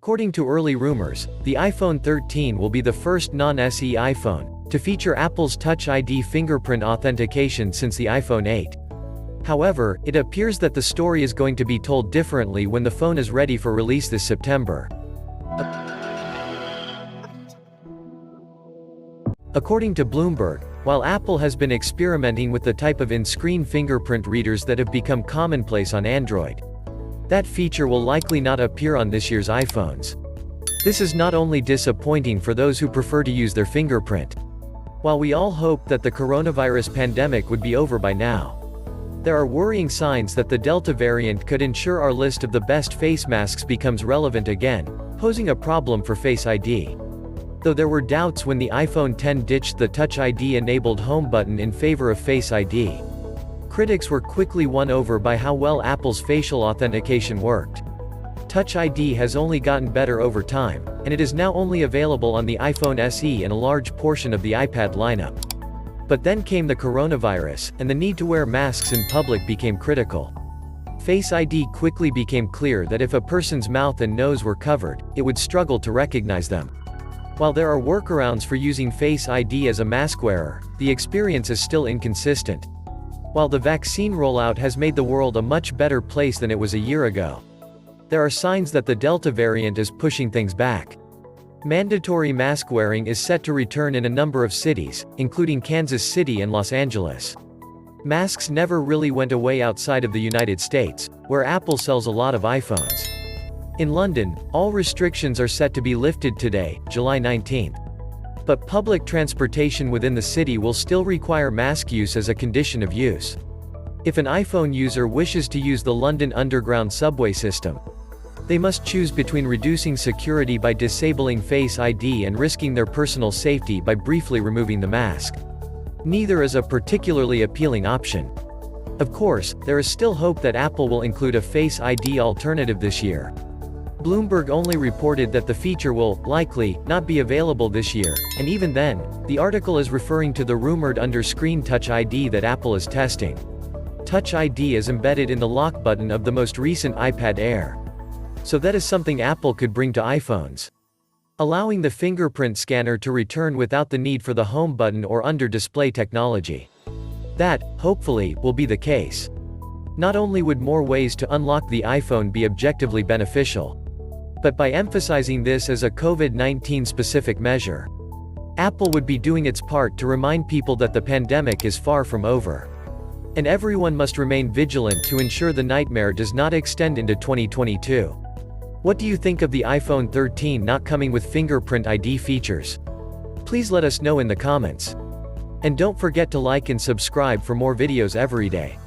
According to early rumors, the iPhone 13 will be the first non-SE iPhone to feature Apple's Touch ID fingerprint authentication since the iPhone 8. However, it appears that the story is going to be told differently when the phone is ready for release this September. According to Bloomberg, while Apple has been experimenting with the type of in-screen fingerprint readers that have become commonplace on Android, that feature will likely not appear on this year's iPhones. This is not only disappointing for those who prefer to use their fingerprint. While we all hope that the coronavirus pandemic would be over by now, there are worrying signs that the Delta variant could ensure our list of the best face masks becomes relevant again, posing a problem for Face ID. Though there were doubts when the iPhone X ditched the Touch ID-enabled home button in favor of Face ID, critics were quickly won over by how well Apple's facial authentication worked. Touch ID has only gotten better over time, and it is now only available on the iPhone SE and a large portion of the iPad lineup. But then came the coronavirus, and the need to wear masks in public became critical. Face ID quickly became clear that if a person's mouth and nose were covered, it would struggle to recognize them. While there are workarounds for using Face ID as a mask wearer, the experience is still inconsistent. While the vaccine rollout has made the world a much better place than it was a year ago, there are signs that the Delta variant is pushing things back. Mandatory mask wearing is set to return in a number of cities, including Kansas City and Los Angeles. Masks never really went away outside of the United States, where Apple sells a lot of iPhones. In London, all restrictions are set to be lifted today, July 19. But public transportation within the city will still require mask use as a condition of use. If an iPhone user wishes to use the London Underground subway system, they must choose between reducing security by disabling Face ID and risking their personal safety by briefly removing the mask. Neither is a particularly appealing option. Of course, there is still hope that Apple will include a Face ID alternative this year. Bloomberg only reported that the feature will, likely, not be available this year, and even then, the article is referring to the rumored under-screen Touch ID that Apple is testing. Touch ID is embedded in the lock button of the most recent iPad Air. So that is something Apple could bring to iPhones, allowing the fingerprint scanner to return without the need for the home button or under-display technology. That, hopefully, will be the case. Not only would more ways to unlock the iPhone be objectively beneficial, but by emphasizing this as a COVID-19 specific measure, Apple would be doing its part to remind people that the pandemic is far from over. And everyone must remain vigilant to ensure the nightmare does not extend into 2022. What do you think of the iPhone 13 not coming with fingerprint ID features? Please let us know in the comments. And don't forget to like and subscribe for more videos every day.